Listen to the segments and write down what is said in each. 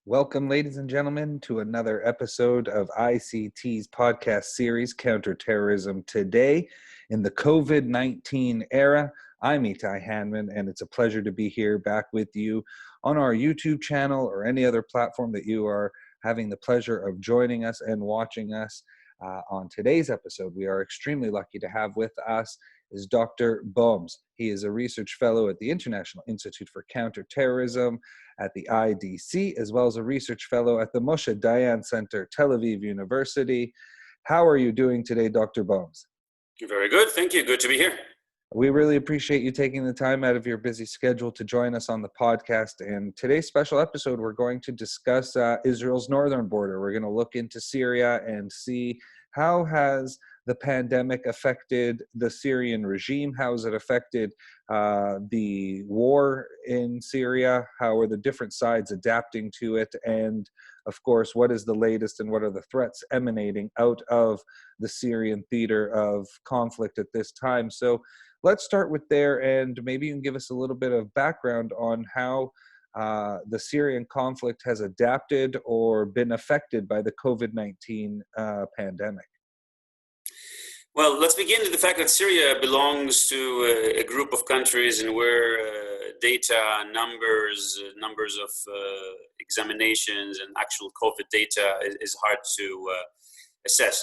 Welcome, ladies and gentlemen, to another episode of ICT's podcast series, Counter-terrorism. Today, in the COVID-19 era, I'm Itai Hanman, and it's a pleasure to be here back with you on our YouTube channel or any other platform that you are having the pleasure of joining us and watching us. On today's episode, we are extremely lucky to have with us is Dr. Boms. He is a research fellow at the International Institute for Counter-terrorism at the IDC, as well as a research fellow at the Moshe Dayan Center, Tel Aviv University. How are you doing today, Dr. Boms? Very good. Thank you. Good to be here. We really appreciate you taking the time out of your busy schedule to join us on the podcast. And today's special episode, we're going to discuss Israel's northern border. We're going to look into Syria and see how has the pandemic affected the Syrian regime? How has it affected the war in Syria? How are the different sides adapting to it? And of course, what is the latest and what are the threats emanating out of the Syrian theater of conflict at this time? So let's start with there, and maybe you can give us a little bit of background on how the Syrian conflict has adapted or been affected by the COVID-19 pandemic. Well, let's begin with the fact that Syria belongs to a group of countries and where data, numbers of examinations and actual COVID data is hard to assess.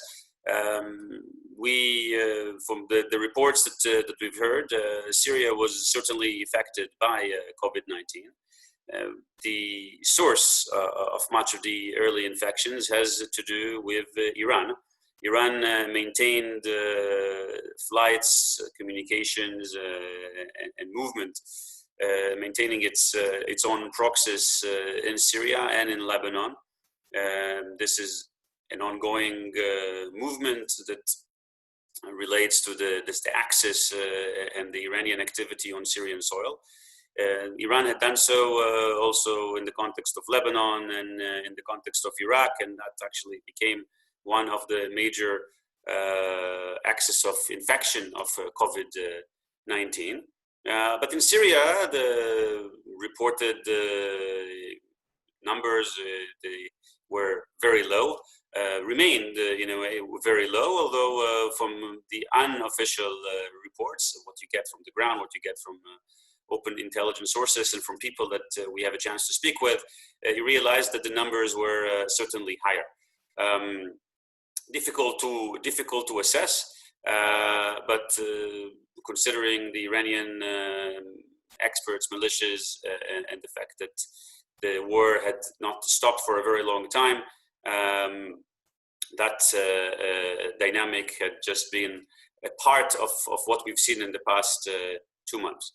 From the reports that we've heard, Syria was certainly affected by COVID-19. The source of much of the early infections has to do with Iran. Iran maintained flights, communications, and movement, maintaining its own proxies in Syria and in Lebanon. This is an ongoing movement that relates to the axis and the Iranian activity on Syrian soil. Iran had done so also in the context of Lebanon and in the context of Iraq, and that actually became one of the major axes of infection of COVID-19. But in Syria, the reported numbers they were very low, remained very low, although from the unofficial reports, what you get from the ground, what you get from open intelligence sources and from people that we have a chance to speak with, you realize that the numbers were certainly higher. Difficult to assess, but considering the Iranian experts, militias, and the fact that the war had not stopped for a very long time, that dynamic had just been a part of what we've seen in the past 2 months.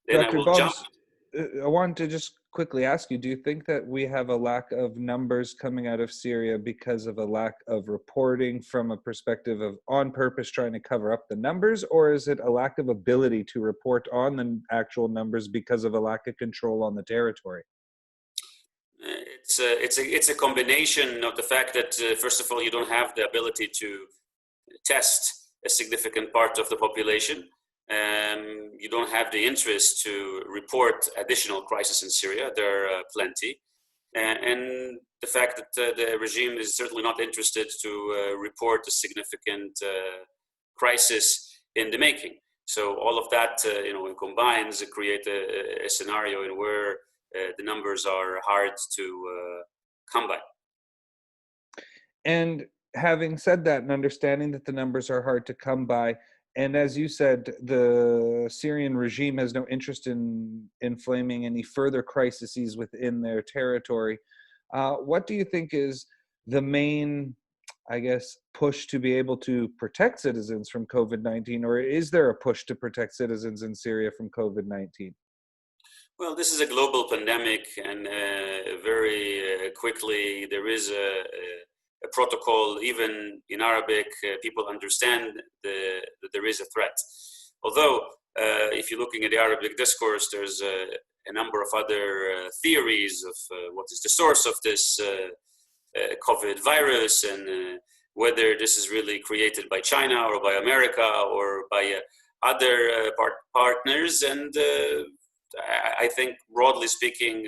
Then Dr. Boms, I wanted to just quickly ask you, do you think that we have a lack of numbers coming out of Syria because of a lack of reporting from a perspective of on purpose trying to cover up the numbers, or is it a lack of ability to report on the actual numbers because of a lack of control on the territory? It's a combination of the fact that first of all, you don't have the ability to test a significant part of the population. You don't have the interest to report additional crises in Syria. There are plenty. And the fact that the regime is certainly not interested to report a significant crisis in the making. So all of that, combines to create a scenario in where the numbers are hard to come by. And having said that and understanding that the numbers are hard to come by, and as you said, the Syrian regime has no interest in inflaming any further crises within their territory. What do you think is the main, push to be able to protect citizens from COVID-19, or is there a push to protect citizens in Syria from COVID-19? Well, this is a global pandemic, and very quickly there is a protocol. Even in Arabic, people understand that there is a threat. Although, if you're looking at the Arabic discourse, there's a number of other theories of what is the source of this COVID virus and whether this is really created by China or by America or by other partners. And I think, broadly speaking,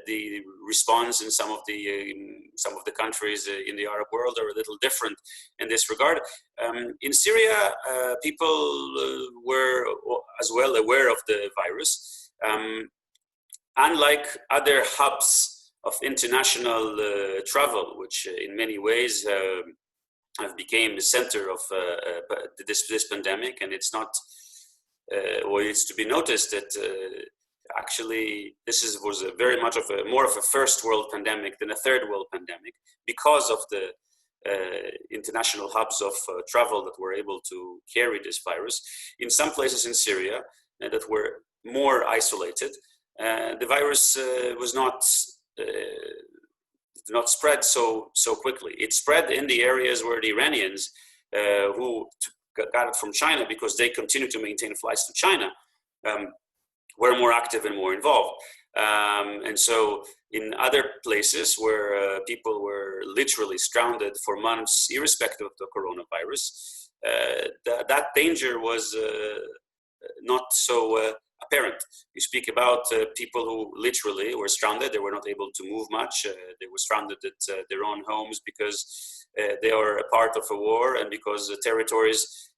the response in some of the countries in the Arab world are a little different in this regard. In Syria, people were as well aware of the virus. Unlike other hubs of international travel, which in many ways have become the center of this pandemic, and it's not, or it's to be noticed that actually this was very much of more of a first world pandemic than a third world pandemic, because of the international hubs of travel that were able to carry this virus. In some places in Syria that were more isolated, the virus was not spread so quickly. It spread in the areas where the Iranians who got it from China, because they continue to maintain flights to China, were more active and more involved. And so in other places where people were literally stranded for months, irrespective of the coronavirus, that danger was not so apparent. You speak about people who literally were stranded. They were not able to move much. They were stranded at their own homes because they are a part of a war, and because the territories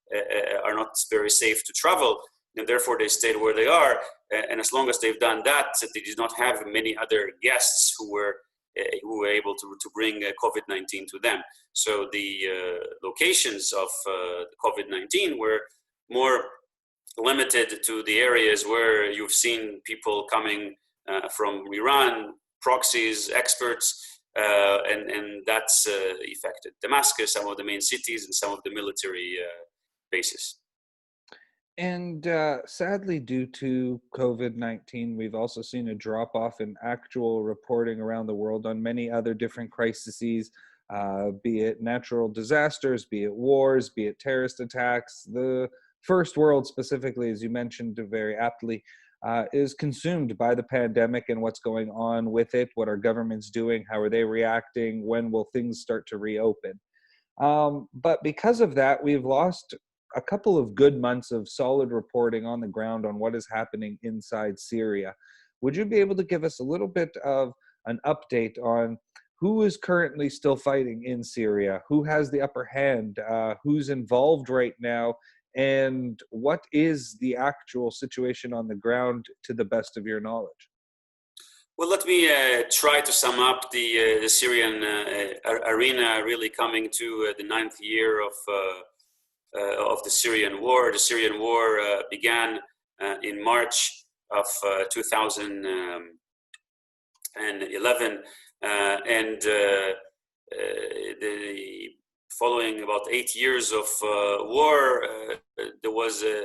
are not very safe to travel, and therefore they stayed where they are. And as long as they've done that, they did not have many other guests who were able to bring COVID-19 to them. So the locations of COVID-19 were more limited to the areas where you've seen people coming from Iran, proxies, experts, and that's affected Damascus, some of the main cities, and some of the military bases. And sadly, due to COVID-19, we've also seen a drop off in actual reporting around the world on many other different crises, be it natural disasters, be it wars, be it terrorist attacks. The first world specifically, as you mentioned very aptly, is consumed by the pandemic and what's going on with it. What are governments doing? How are they reacting? When will things start to reopen? But because of that, we've lost a couple of good months of solid reporting on the ground on what is happening inside Syria. Would you be able to give us a little bit of an update on who is currently still fighting in Syria, who has the upper hand, who's involved right now, and what is the actual situation on the ground to the best of your knowledge? Well, let me try to sum up the Syrian arena, really coming to the 9th year of the Syrian war. The Syrian war began in March of 2011, and the following about 8 years of war, there was a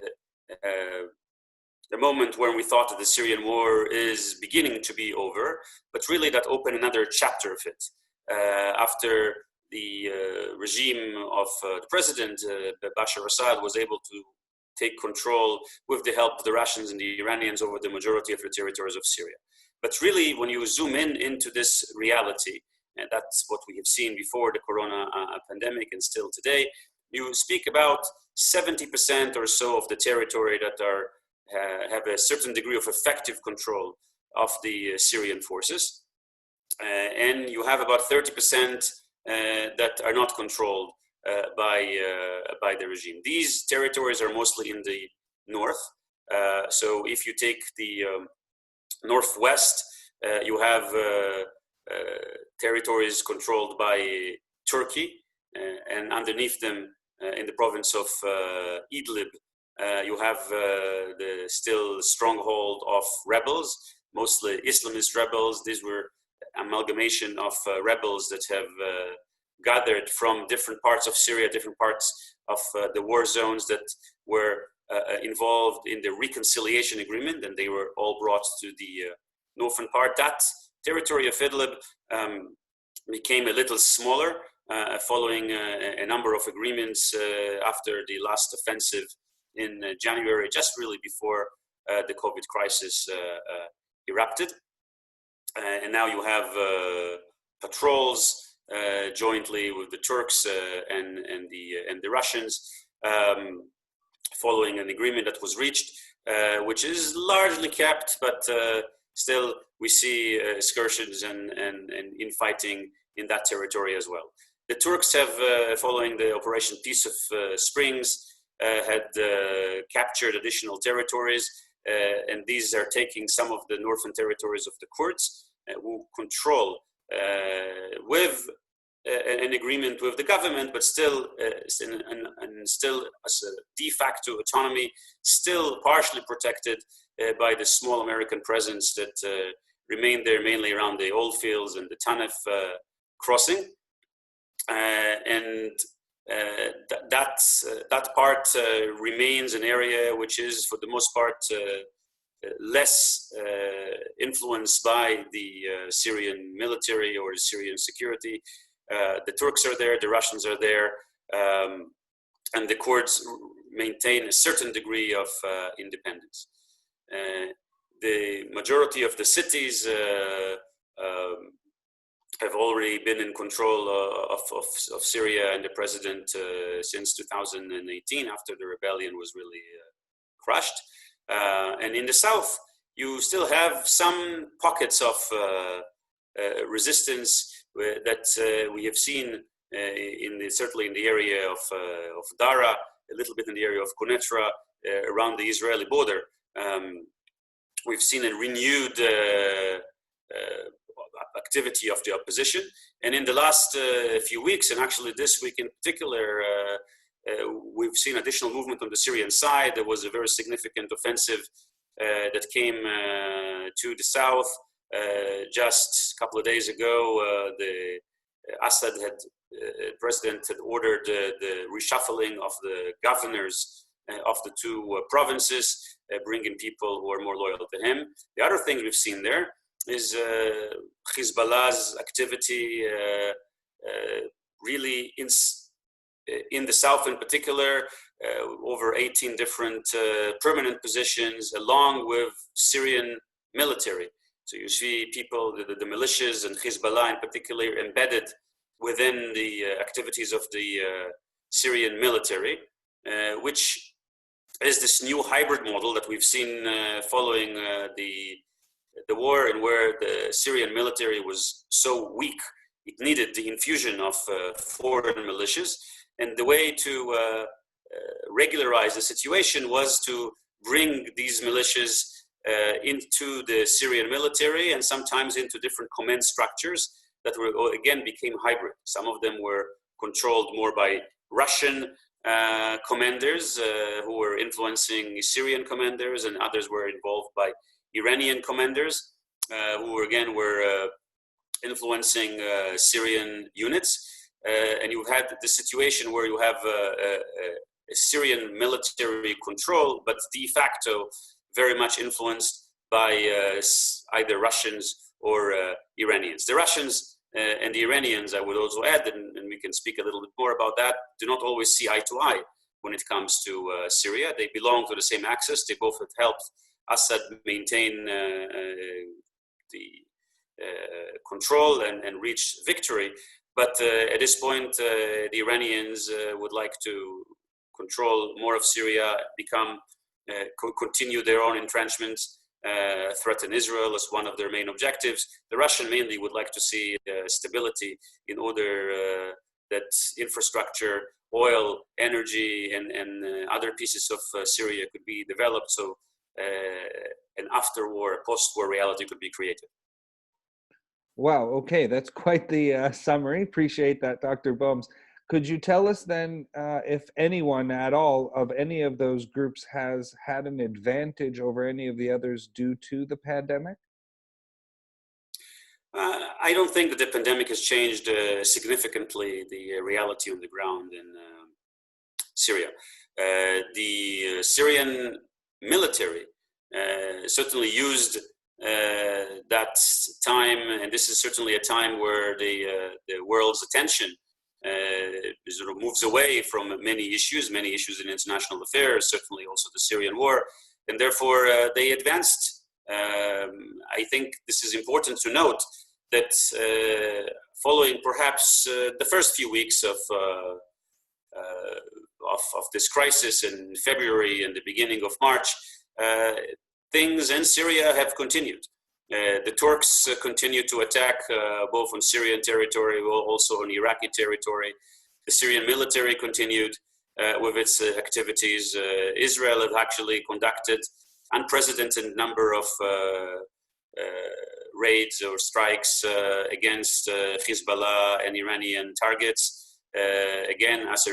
moment when we thought that the Syrian war is beginning to be over, but really that opened another chapter of it. After the regime of the president, Bashar Assad, was able to take control with the help of the Russians and the Iranians over the majority of the territories of Syria. But really, when you zoom into this reality, and that's what we have seen before the corona pandemic and still today, you speak about 70% or so of the territory that have a certain degree of effective control of the Syrian forces. And you have about 30% that are not controlled by the regime. These territories are mostly in the north. So if you take the northwest, you have territories controlled by Turkey, and underneath them in the province of Idlib, you have the still stronghold of rebels, mostly Islamist rebels. These were amalgamation of rebels that have gathered from different parts of Syria, different parts of the war zones that were involved in the reconciliation agreement, and they were all brought to the northern part. That territory of Idlib became a little smaller following a number of agreements after the last offensive in January, just really before the COVID crisis erupted. And now you have patrols jointly with the Turks and the Russians, following an agreement that was reached, which is largely kept, but still we see excursions and infighting in that territory as well. The Turks have, following the Operation Peace of Springs, had captured additional territories, and these are taking some of the northern territories of the Kurds, who control with an agreement with the government, but still, and still as a de facto autonomy, still partially protected by the small American presence that remained there, mainly around the oil fields and the Tanef crossing. That part remains an area which is, for the most part, less influenced by the Syrian military or the Syrian security. The Turks are there, the Russians are there, and the Kurds maintain a certain degree of independence. The majority of the cities have already been in control of Syria and the president since 2018, after the rebellion was really crushed. And in the south, you still have some pockets of resistance that we have seen certainly in the area of Dara, a little bit in the area of Quneitra, around the Israeli border. We've seen a renewed activity of the opposition, and in the last few weeks, and actually this week in particular, we've seen additional movement on the Syrian side. There was a very significant offensive that came to the south just a couple of days ago. The Assad president had ordered the reshuffling of the governors of the two provinces, bringing people who are more loyal to him. The other thing we've seen there is Hezbollah's activity really in the south in particular, over 18 different permanent positions, along with Syrian military. So you see people, the militias and Hezbollah in particular, embedded within the activities of the Syrian military, which is this new hybrid model that we've seen following the war, and where the Syrian military was so weak, it needed the infusion of foreign militias. And the way to regularize the situation was to bring these militias into the Syrian military, and sometimes into different command structures that were, again, became hybrid. Some of them were controlled more by Russian commanders who were influencing Syrian commanders, and others were involved by Iranian commanders who again were influencing Syrian units. And you had the situation where you have a Syrian military control, but de facto very much influenced by either Russians or Iranians. The Russians and the Iranians, I would also add, and we can speak a little bit more about that, do not always see eye to eye when it comes to Syria. They belong to the same axis. They both have helped Assad maintain the control and reach victory. But at this point, the Iranians would like to control more of Syria, continue their own entrenchments, threaten Israel as one of their main objectives. The Russian mainly would like to see stability in order that infrastructure, oil, energy, and other pieces of Syria could be developed, so an after-war, post-war reality could be created. Wow, okay, that's quite the summary. Appreciate that, Dr. Boms. Could you tell us then if anyone at all of any of those groups has had an advantage over any of the others due to the pandemic? I don't think that the pandemic has changed significantly the reality on the ground in Syria. The Syrian military certainly used that time, and this is certainly a time where the world's attention sort of moves away from many issues in international affairs, certainly also the Syrian war, and therefore they advanced. I think this is important to note that following perhaps the first few weeks of this crisis in February and the beginning of March, things in Syria have continued. The Turks continue to attack both on Syrian territory, also on Iraqi territory. The Syrian military continued with its activities. Israel have actually conducted unprecedented number of raids or strikes against Hezbollah and Iranian targets, again as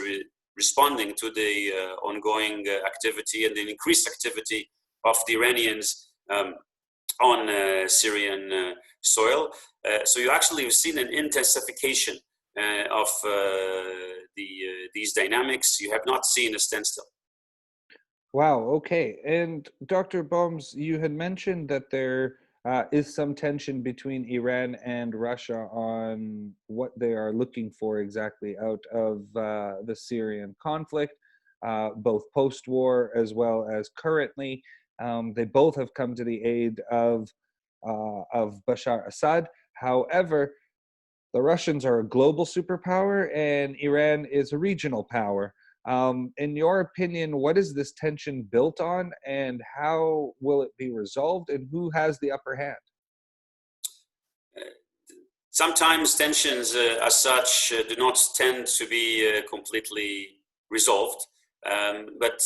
responding to the ongoing activity and the increased activity of the Iranians on Syrian soil. So you actually have seen an intensification of these dynamics. You have not seen a standstill. Wow, okay. And Dr. Boms, you had mentioned that there is some tension between Iran and Russia on what they are looking for exactly out of the Syrian conflict, both post-war as well as currently. They both have come to the aid of Bashar Assad. However, the Russians are a global superpower and Iran is a regional power. In your opinion, what is this tension built on and how will it be resolved and who has the upper hand? Sometimes tensions as such do not tend to be completely resolved, but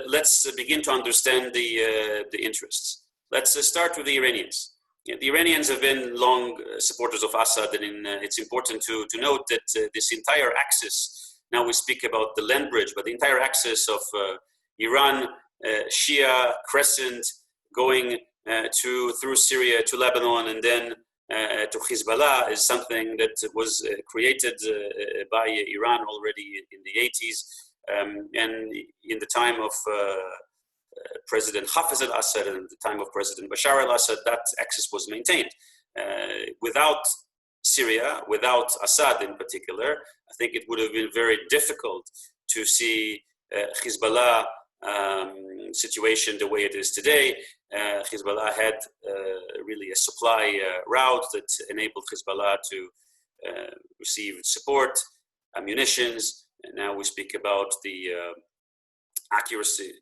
let's begin to understand the interests. Let's start with the Iranians. The Iranians have been long supporters of Assad, and it's important to note that this entire axis, now we speak about the land bridge, but the entire axis of Iran, Shia crescent, going through Syria to Lebanon and then to Hezbollah is something that was created by Iran already in the 80s, and in the time of President Hafez al-Assad and the time of President Bashar al-Assad, that axis was maintained. Without Syria, without Assad in particular, I think it would have been very difficult to see Hezbollah situation the way it is today. Hezbollah had really a supply route that enabled Hezbollah to receive support, munitions. And now we speak about the accuracy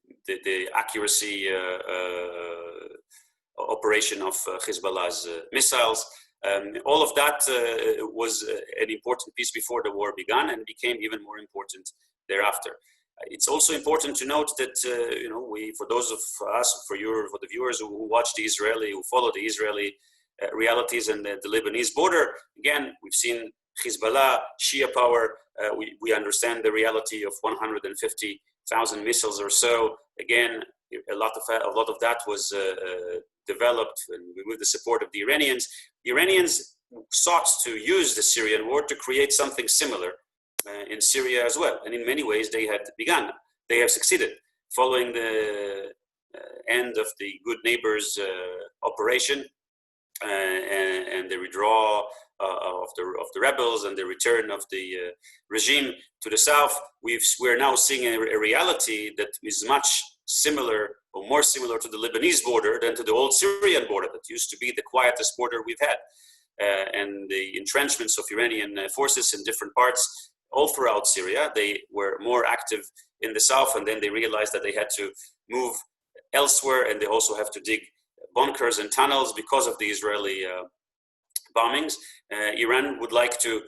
operation of Hezbollah's missiles. All of that was an important piece before the war began and became even more important thereafter. It's also important to note that for those of us, for the viewers who watch who follow the Israeli realities and the Lebanese border, again we've seen Hezbollah, Shia power. We understand the reality of 150,000 missiles or so. Again, a lot of that was developed with the support of the Iranians. The Iranians sought to use the Syrian war to create something similar in Syria as well. And in many ways, they have succeeded. Following the end of the Good Neighbors operation and the withdrawal of the rebels and the return of the regime to the south, we're now seeing a reality that is much similar or more similar to the Lebanese border than to the old Syrian border that used to be the quietest border we've had. And the entrenchments of Iranian forces in different parts all throughout Syria, they were more active in the south, and then they realized that they had to move elsewhere, and they also have to dig bunkers and tunnels because of the Israeli bombings. Iran would like to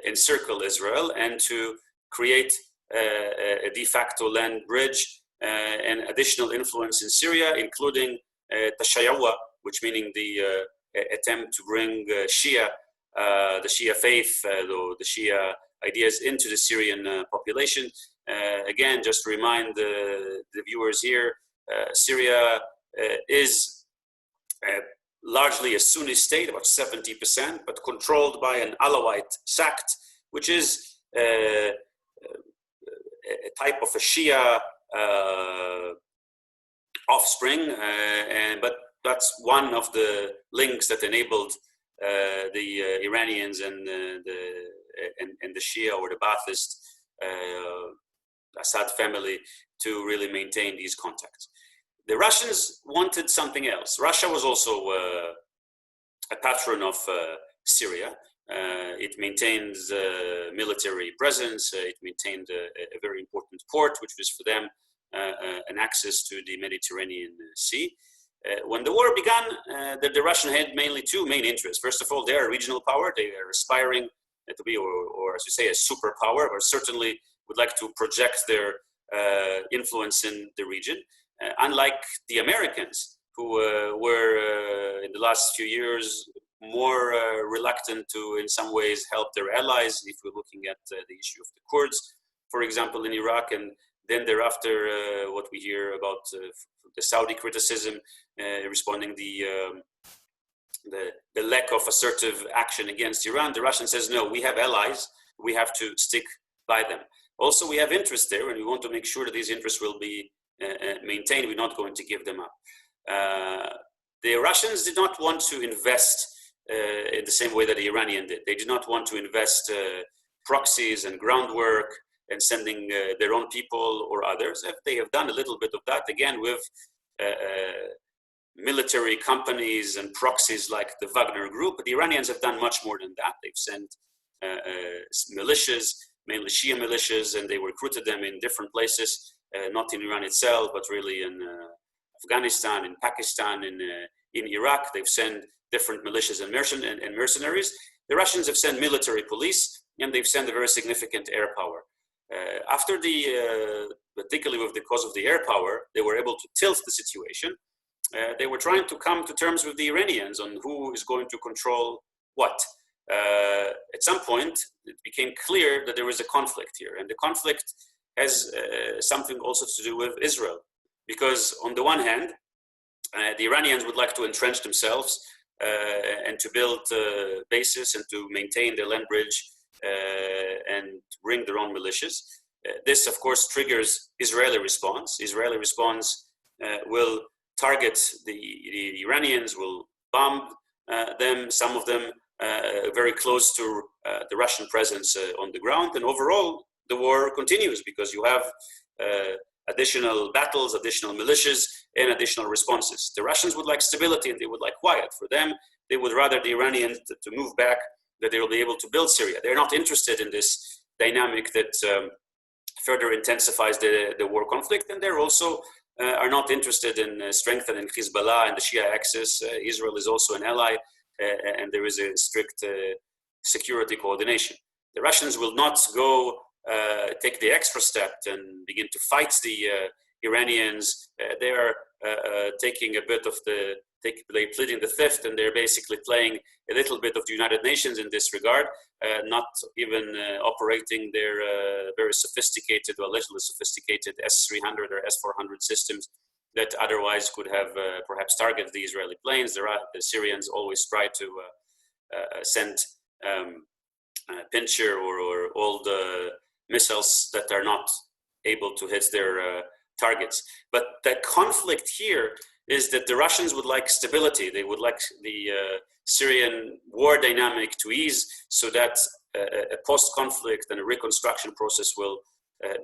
encircle Israel and to create a de facto land bridge and additional influence in Syria, including Tashayyawa, which meaning the attempt to bring the Shia faith, the Shia ideas into the Syrian population. Again, just to remind the viewers here, Syria is largely a Sunni state, about 70%, but controlled by an Alawite sect, which is a type of a Shia offspring, but that's one of the links that enabled the Iranians and the Shia or the Ba'athist Assad family to really maintain these contacts. The Russians wanted something else. Russia was also a patron of Syria. It maintains military presence. It maintained a very important port, which was for them an access to the Mediterranean Sea. When the war began, the Russian had mainly two main interests. First of all, they are a regional power. They are aspiring to be, or as you say, a superpower, or certainly would like to project their influence in the region. Unlike the Americans, who were in the last few years more reluctant to, in some ways, help their allies. If we're looking at the issue of the Kurds, for example, in Iraq, and then thereafter, what we hear about the Saudi criticism, responding the lack of assertive action against Iran. The Russian says, no, we have allies, we have to stick by them. Also, we have interests there, and we want to make sure that these interests will be maintained. We're not going to give them up. The Russians did not want to invest in the same way that the Iranian did. They did not want to invest proxies and groundwork and sending their own people or others. They have done a little bit of that, again, with military companies and proxies like the Wagner Group. But the Iranians have done much more than that. They've sent militias, mainly Shia militias, and they recruited them in different places, not in Iran itself, but really in Afghanistan, in Pakistan, in Iraq. They've sent different militias and mercenaries. The Russians have sent military police, and they've sent a very significant air power. After particularly with the cause of the air power, they were able to tilt the situation. They were trying to come to terms with the Iranians on who is going to control what. At some point, it became clear that there was a conflict here, and the conflict has something also to do with Israel, because on the one hand, the Iranians would like to entrench themselves and to build bases and to maintain their land bridge and bring their own militias. This, of course, triggers Israeli response. Israeli response will target the Iranians, will bomb them, some of them very close to the Russian presence on the ground. And overall, the war continues because you have additional battles, additional militias, and additional responses. The Russians would like stability and they would like quiet. For them, they would rather the Iranians to move back, that they will be able to build Syria. They're not interested in this dynamic that further intensifies the war conflict, and they're also are not interested in strengthening Hezbollah and the Shia axis. Israel is also an ally, and there is a strict security coordination. The Russians will not go take the extra step and begin to fight the Iranians. They are taking a bit of they're pleading the fifth, and they're basically playing a little bit of the United Nations in this regard, not even operating their very sophisticated or allegedly sophisticated S-300 or S-400 systems that otherwise could have perhaps targeted the Israeli planes. The Syrians always try to send Pincher or all the missiles that are not able to hit their targets. But the conflict here is that the Russians would like stability. They would like the Syrian war dynamic to ease so that a post-conflict and a reconstruction process will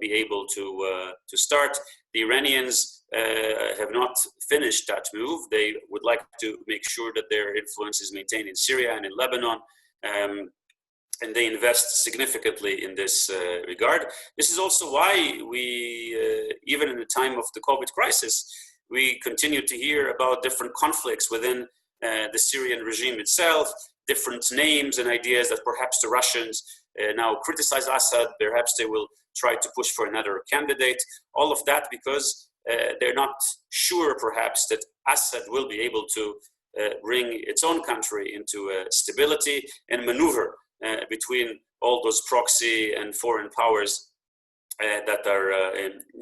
be able to start. The Iranians have not finished that move. They would like to make sure that their influence is maintained in Syria and in Lebanon. And they invest significantly in this regard. This is also why we, even in the time of the COVID crisis, we continue to hear about different conflicts within the Syrian regime itself, different names and ideas that perhaps the Russians now criticize Assad, perhaps they will try to push for another candidate. All of that because they're not sure perhaps that Assad will be able to bring its own country into stability and maneuver between all those proxy and foreign powers that are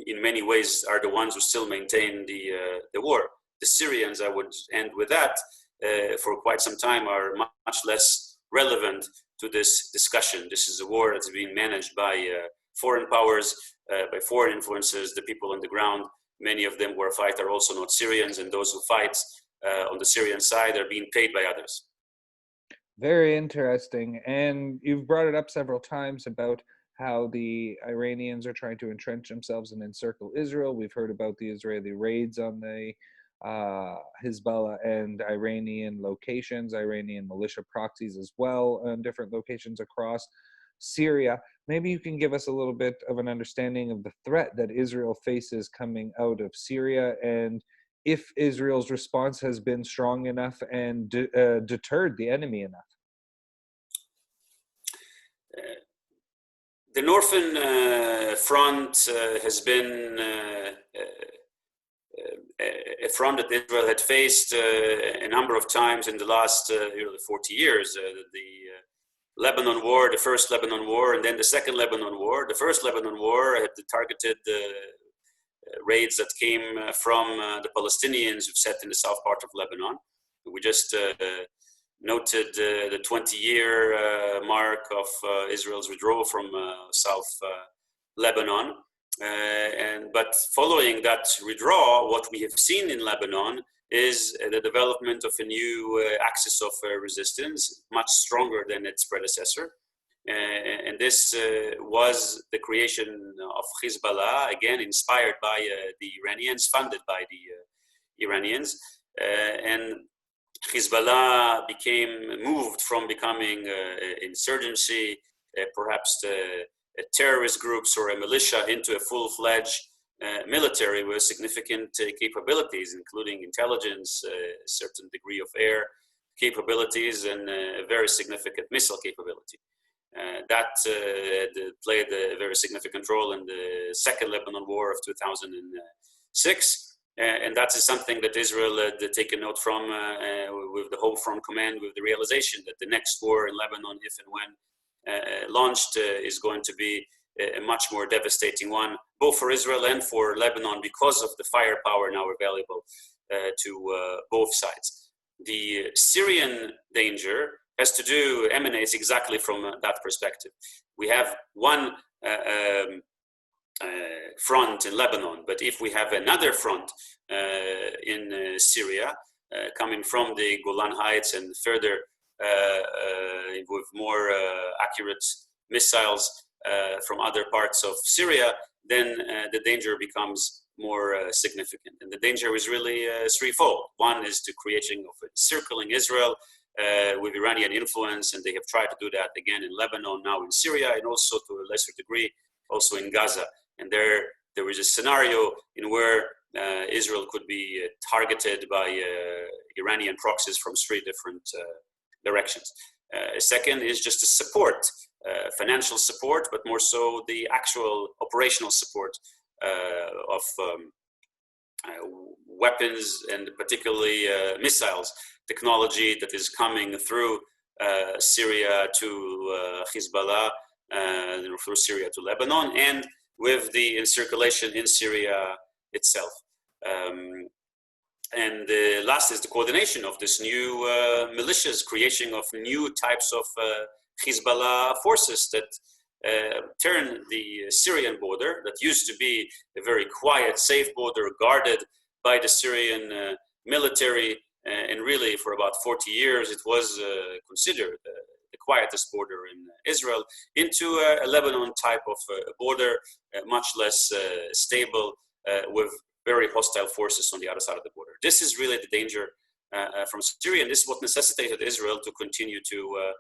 in many ways are the ones who still maintain the war. The Syrians, I would end with that, for quite some time are much less relevant to this discussion. This is a war that's being managed by foreign powers, by foreign influences. The people on the ground, many of them who fight are also not Syrians, and those who fight on the Syrian side are being paid by others. Very interesting. And you've brought it up several times about how the Iranians are trying to entrench themselves and encircle Israel. We've heard about the Israeli raids on the Hezbollah and Iranian locations, Iranian militia proxies as well, on different locations across Syria. Maybe you can give us a little bit of an understanding of the threat that Israel faces coming out of Syria, and if Israel's response has been strong enough and deterred the enemy enough. The Northern Front has been a front that Israel had faced a number of times in the last 40 years. The Lebanon War, the first Lebanon War, and then the second Lebanon War. The first Lebanon War had targeted raids that came from the Palestinians who've set in the south part of Lebanon. We just noted the 20-year mark of Israel's withdrawal from South Lebanon. But following that withdrawal, what we have seen in Lebanon is the development of a new axis of resistance, much stronger than its predecessor. And this was the creation of Hezbollah, again inspired by the Iranians, funded by the Iranians. And Hezbollah moved from becoming insurgency, perhaps terrorist groups or a militia, into a full-fledged military with significant capabilities, including intelligence, a certain degree of air capabilities, and a very significant missile capability. That played a very significant role in the Second Lebanon War of 2006. And that is something that Israel had taken note from with the hope from command, with the realization that the next war in Lebanon, if and when launched, is going to be a much more devastating one, both for Israel and for Lebanon, because of the firepower now available to both sides. The Syrian danger emanates exactly from that perspective. We have one front in Lebanon, but if we have another front in Syria, coming from the Golan Heights and further with more accurate missiles from other parts of Syria, then the danger becomes more significant. And the danger is really threefold. One is the creation of circling Israel with Iranian influence, and they have tried to do that again in Lebanon, now in Syria, and also to a lesser degree also in Gaza. And there is a scenario in where Israel could be targeted by Iranian proxies from three different directions. Second is just the support, financial support, but more so the actual operational support of weapons, and particularly missiles technology that is coming through Syria to Hezbollah, through Syria to Lebanon, and with the circulation in Syria itself. And the last is the coordination of this new militias, creation of new types of Hezbollah forces that turn the Syrian border, that used to be a very quiet, safe border guarded by the Syrian military, and really for about 40 years it was considered the quietest border in Israel, into a Lebanon type of border, much less stable, with very hostile forces on the other side of the border. This is really the danger from Syria, and this is what necessitated Israel to continue to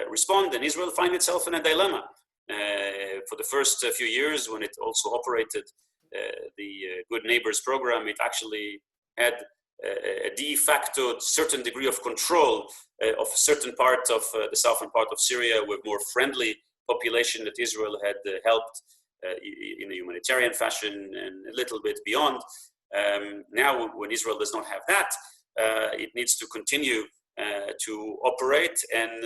respond, and Israel find itself in a dilemma. For the first few years, when it also operated the Good Neighbors program, it actually had a de facto certain degree of control of a certain part of the southern part of Syria, with more friendly population that Israel had helped in a humanitarian fashion and a little bit beyond. Now, when Israel does not have that, it needs to continue to operate and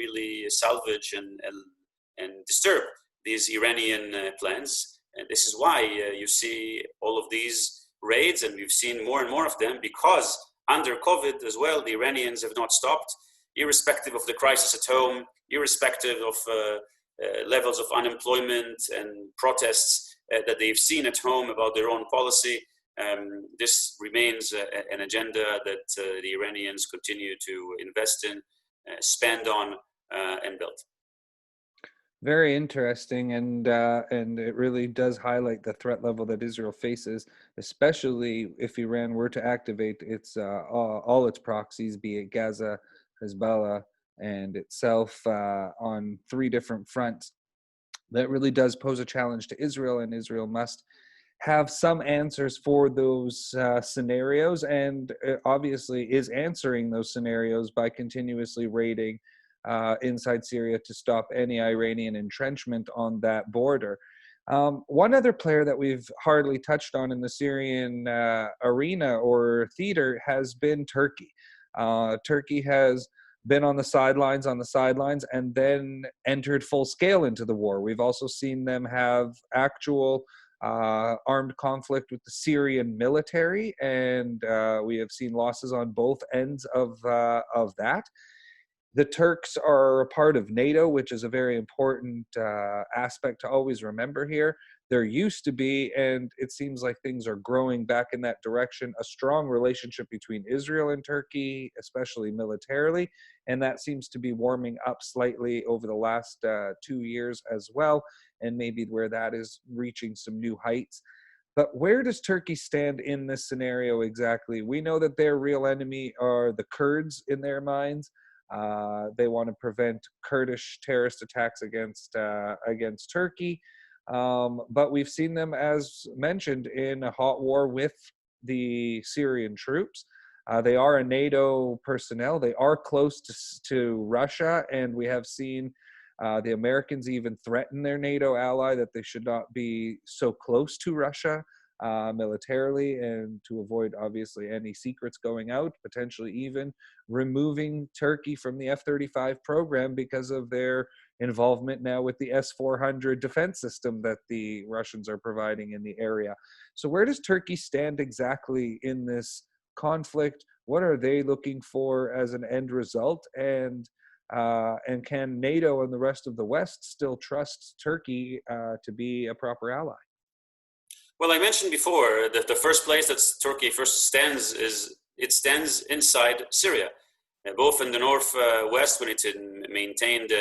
really salvage and disturb these Iranian plans. And this is why you see all of these raids, and we've seen more and more of them, because under COVID as well, the Iranians have not stopped, irrespective of the crisis at home, irrespective of levels of unemployment and protests that they've seen at home about their own policy. This remains an agenda that the Iranians continue to invest in, spend on, and build. Very interesting, and it really does highlight the threat level that Israel faces, especially if Iran were to activate its all its proxies, be it Gaza, Hezbollah, and itself on three different fronts. That really does pose a challenge to Israel, and Israel must have some answers for those scenarios, and obviously is answering those scenarios by continuously raiding inside Syria to stop any Iranian entrenchment on that border. One other player that we've hardly touched on in the Syrian arena or theater has been Turkey. Turkey has been on the sidelines, and then entered full scale into the war. We've also seen them have actual armed conflict with the Syrian military, and we have seen losses on both ends of that. The Turks are a part of NATO, which is a very important aspect to always remember here. There used to be, and it seems like things are growing back in that direction, a strong relationship between Israel and Turkey, especially militarily, and that seems to be warming up slightly over the last 2 years as well, and maybe where that is reaching some new heights. But where does Turkey stand in this scenario exactly? We know that their real enemy are the Kurds in their minds. They want to prevent Kurdish terrorist attacks against Turkey. But we've seen them, as mentioned, in a hot war with the Syrian troops. They are a NATO personnel. They are close to Russia, and we have seen the Americans even threaten their NATO ally that they should not be so close to Russia militarily, and to avoid, obviously, any secrets going out, potentially even removing Turkey from the F-35 program because of their involvement now with the S-400 defense system that the Russians are providing in the area. So where does Turkey stand exactly in this conflict? What are they looking for as an end result? And can NATO and the rest of the West still trust Turkey to be a proper ally? Well, I mentioned before that the first place that Turkey first stands is it stands inside Syria, both in the northwest when it maintained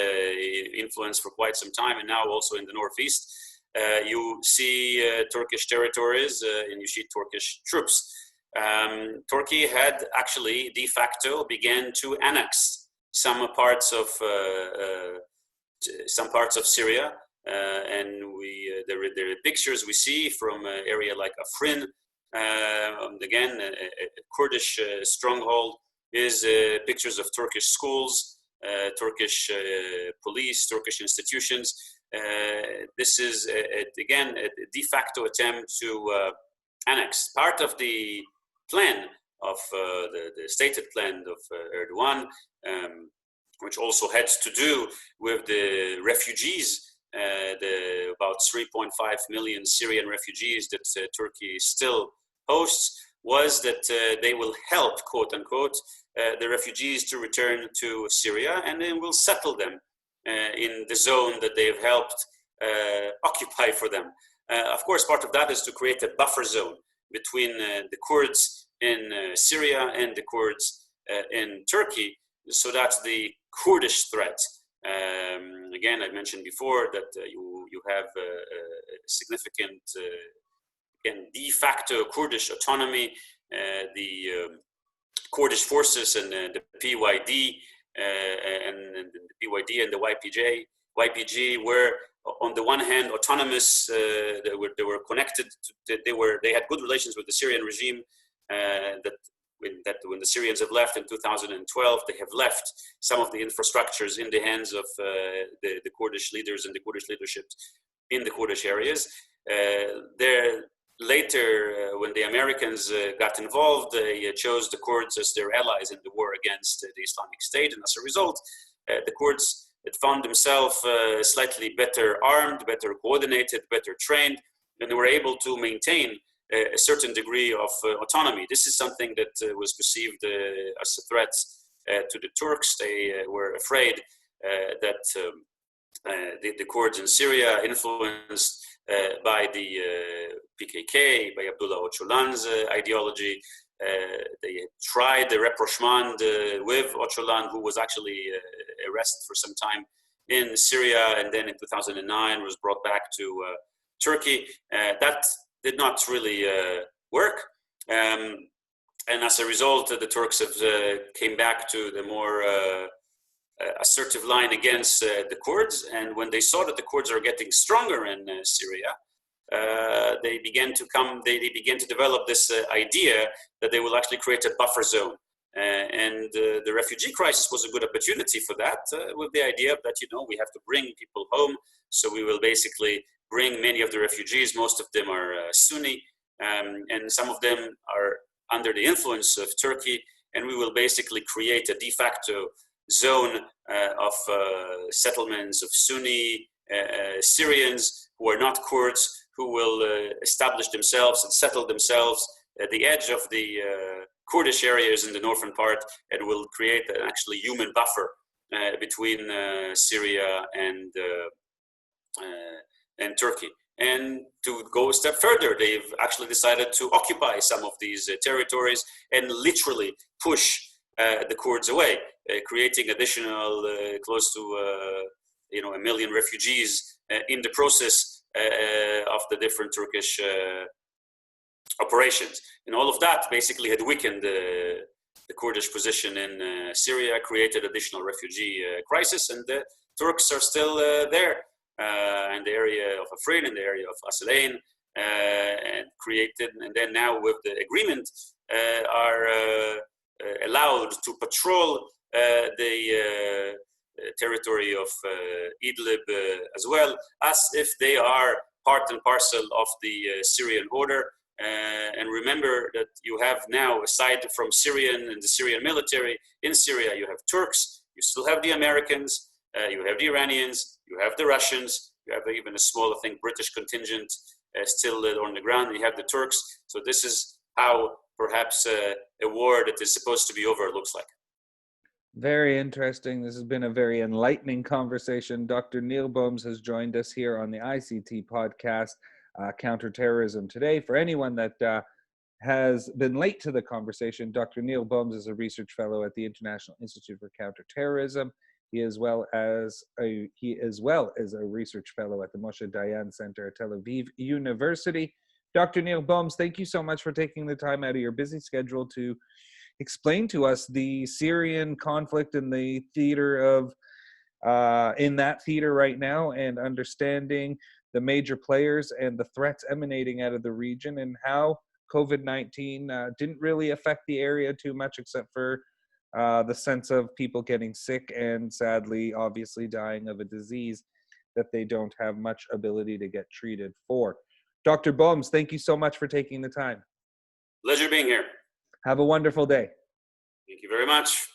influence for quite some time, and now also in the northeast. You see Turkish territories and you see Turkish troops. Turkey had actually de facto began to annex some parts of Syria. And there are pictures we see from an area like Afrin, again, a Kurdish stronghold, is pictures of Turkish schools, Turkish police, Turkish institutions. This is, again, a de facto attempt to annex part of the plan of the stated plan of Erdogan, which also had to do with the refugees. The about 3.5 million Syrian refugees that Turkey still hosts, was that they will help, quote unquote, the refugees to return to Syria, and then will settle them in the zone that they've helped occupy for them. Of course, part of that is to create a buffer zone between the Kurds in Syria and the Kurds in Turkey, so that the Kurdish threat, again, I mentioned before that you have a significant de facto Kurdish autonomy, the Kurdish forces and the PYD and the PYD and the YPG were, on the one hand, autonomous. They were connected. They had good relations with the Syrian regime. When the Syrians have left in 2012, they have left some of the infrastructures in the hands of the Kurdish leaders and the Kurdish leadership in the Kurdish areas. Later, when the Americans got involved, they chose the Kurds as their allies in the war against the Islamic State, and as a result, the Kurds had found themselves slightly better armed, better coordinated, better trained, and they were able to maintain a certain degree of autonomy. This is something that was perceived as a threat to the Turks. They were afraid that the Kurds in Syria, influenced by the PKK, by Abdullah Öcalan's ideology, they tried the rapprochement with Öcalan, who was actually arrested for some time in Syria, and then in 2009 was brought back to Turkey. That did not really work, and as a result, the Turks have came back to the more assertive line against the Kurds. And when they saw that the Kurds are getting stronger in Syria, they began to develop this idea that they will actually create a buffer zone. And the refugee crisis was a good opportunity for that, with the idea that, we have to bring people home. So we will basically bring many of the refugees. Most of them are Sunni, and some of them are under the influence of Turkey. And we will basically create a de facto zone of settlements of Sunni Syrians who are not Kurds, who will establish themselves and settle themselves at the edge of the Kurdish areas in the northern part, and will create an actually human buffer between Syria and Turkey. And to go a step further, they've actually decided to occupy some of these territories and literally push the Kurds away, creating additional close to 1 million refugees in the process of the different Turkish operations. And all of that basically had weakened the Kurdish position in Syria, created additional refugee crisis, and the Turks are still there in the area of Afrin, in the area of Asalain, and then now with the agreement are allowed to patrol the territory of Idlib as well, as if they are part and parcel of the Syrian border. And remember that you have now, aside from Syrian and the Syrian military, in Syria you have Turks, you still have the Americans, you have the Iranians, you have the Russians, you have even a small, I think, British contingent still on the ground, you have the Turks. So this is how perhaps a war that is supposed to be over looks like. Very interesting. This has been a very enlightening conversation. Dr. Nir Boms has joined us here on the ICT podcast, Counter-terrorism today. For anyone that has been late to the conversation, Dr. Nir Boms is a research fellow at the International Institute for Counter-terrorism. He as well is a research fellow at the Moshe Dayan Center at Tel Aviv University. Dr. Nir Boms, thank you so much for taking the time out of your busy schedule to explain to us the Syrian conflict in the theater of in that theater right now, and understanding the major players and the threats emanating out of the region, and how COVID-19 didn't really affect the area too much, except for the sense of people getting sick and sadly, obviously, dying of a disease that they don't have much ability to get treated for. Dr. Boms, thank you so much for taking the time. Pleasure being here. Have a wonderful day. Thank you very much.